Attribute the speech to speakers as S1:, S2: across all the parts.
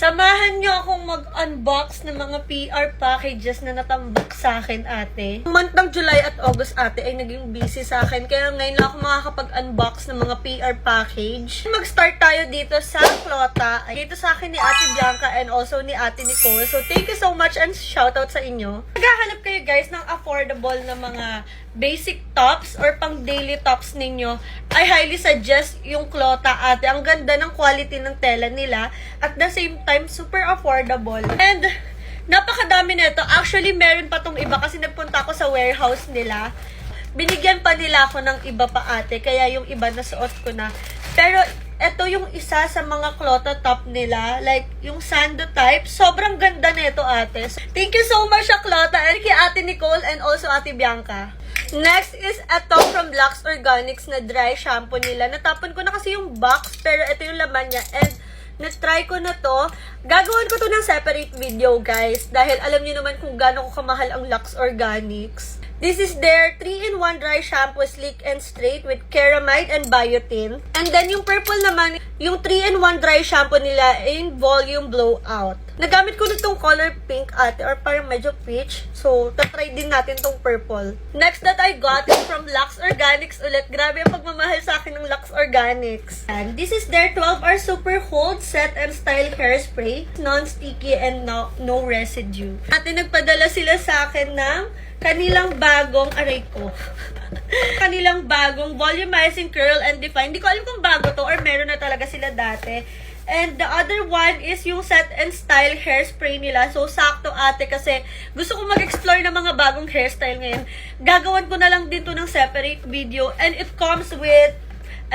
S1: Samahan niyo akong mag-unbox ng mga PR packages na natambak sa akin, ate. Ang month ng July at August, ate, ay naging busy sa akin. Kaya ngayon lang ako makakapag-unbox ng mga PR package. Mag-start tayo dito sa Clota. Dito sa akin ni Ate Bianca and also ni Ate Nicole. So, thank you so much and shoutout sa inyo. Naghahanap kayo, guys, ng affordable na mga basic tops or pang daily tops ninyo, I highly suggest yung Clota, ate. Ang ganda ng quality ng tela nila. At the same time, super affordable. And napakadami nito. Actually, meron pa tong iba kasi nagpunta ako sa warehouse nila. Binigyan pa nila ako ng iba pa, ate. Kaya yung iba nasuot ko na. Pero ito yung isa sa mga Clota top nila. Like, yung sando type. Sobrang ganda nito, ate. So, thank you so much sa Clota and kay Ate Nicole and also Ate Bianca. Next is ito from Lux Organics na dry shampoo nila. Natapon ko na kasi yung box, pero ito yung laman niya. And na-try ko na to. Gagawin ko to ng separate video, guys. Dahil alam niyo naman kung gaano ko kamahal ang Lux Organics. This is their 3-in-1 dry shampoo, sleek and straight with ceramide and biotin. And then yung purple naman, yung 3-in-1 dry shampoo nila in volume blowout. Nagamit ko na itong color pink, ate, or parang medyo peach. So, tatry din natin itong purple. Next that I got is from Lux Organics ulit. Grabe ang pagmamahal sa akin ng Lux Organics. And this is their 12-hour super hold set and style hairspray. Non-sticky and no residue. Ate, nagpadala sila sa akin ng kanilang bagong, aray ko, kanilang bagong volumizing curl and define. Hindi ko alam kung bago to or meron na talaga sila dati. And the other one is yung set and style hairspray nila. So, sakto, ate, kasi gusto ko mag-explore ng mga bagong hairstyle ngayon. Gagawan ko na lang dito ng separate video. And it comes with,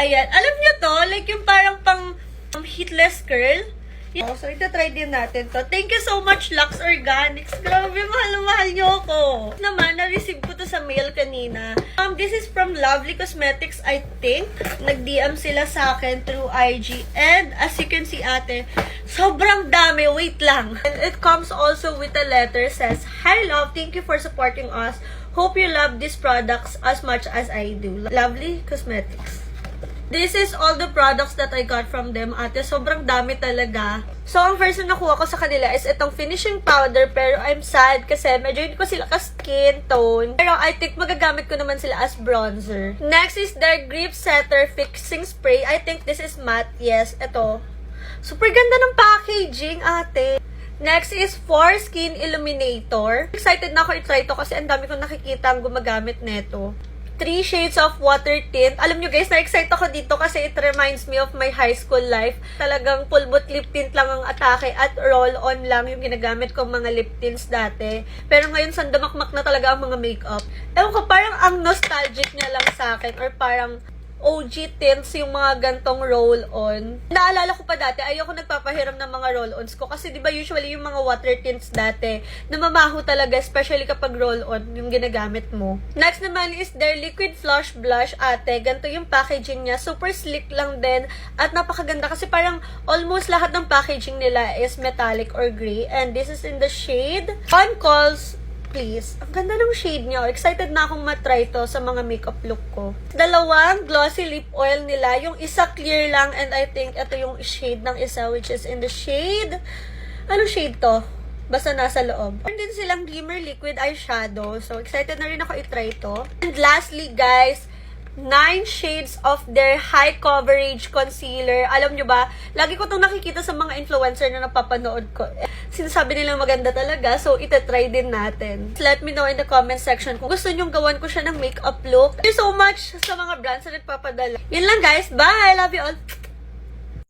S1: ayan, alam niyo to, like yung parang pang heatless curl. So, ito-try din natin to. Thank you so much, Lux Organics. Grabe, mahal niyo ako. Naman, na-receive ko to sa mail kanina. This is from Lovely Cosmetics, I think. Nag-DM sila sa akin through IG. And, as you can see, ate, sobrang dami. Wait lang. And it comes also with a letter says, "Hi, love. Thank you for supporting us. Hope you love these products as much as I do. Lovely Cosmetics." This is all the products that I got from them, ate. Sobrang dami talaga. So, ang first na nakuha ko sa kanila is itong finishing powder. Pero I'm sad kasi medyo hindi ko sila ka-skin tone. Pero I think magagamit ko naman sila as bronzer. Next is their Grip Setter Fixing Spray. I think this is matte. Yes, ito. Super ganda ng packaging, ate. Next is Foreskin Illuminator. Excited na ako i-try to kasi ang dami kong nakikita ang gumagamit neto. 3 shades of water tint. Alam nyo, guys, na-excite ako dito kasi it reminds me of my high school life. Talagang pulbot lip tint lang ang atake at roll-on lang yung ginagamit kong mga lip tints dati. Pero ngayon, sandamakmak na talaga ang mga makeup. Ewan ko, parang ang nostalgic niya lang sa akin or parang OG tints yung mga gantong roll-on. Naalala ko pa dati, ayoko nagpapahiram ng mga roll-ons ko kasi 'di ba usually yung mga water tints dati, namamaho talaga especially kapag roll-on yung ginagamit mo. Next naman is their Liquid Flush Blush, ate. Ganito yung packaging niya, super sleek lang din at napakaganda kasi parang almost lahat ng packaging nila is metallic or gray and this is in the shade On Calls Please. Ang ganda ng shade niya. Excited na akong matry to sa mga makeup look ko. Dalawang glossy lip oil nila. Yung isa clear lang and I think ito yung shade ng isa which is in the shade. Anong shade to? Basta nasa loob. And din silang glimmer liquid eyeshadow. So, excited na rin ako i-try to. And lastly, guys, 9 shades of their high coverage concealer. Alam nyo ba, lagi ko itong nakikita sa mga influencer na napapanood ko. Sinasabi nilang maganda talaga, so itatry din natin. Let me know in the comment section kung gusto nyong gawan ko siya ng makeup look. Thank you so much sa mga brands na nagpapadala. Yun lang, guys. Bye! Love you all!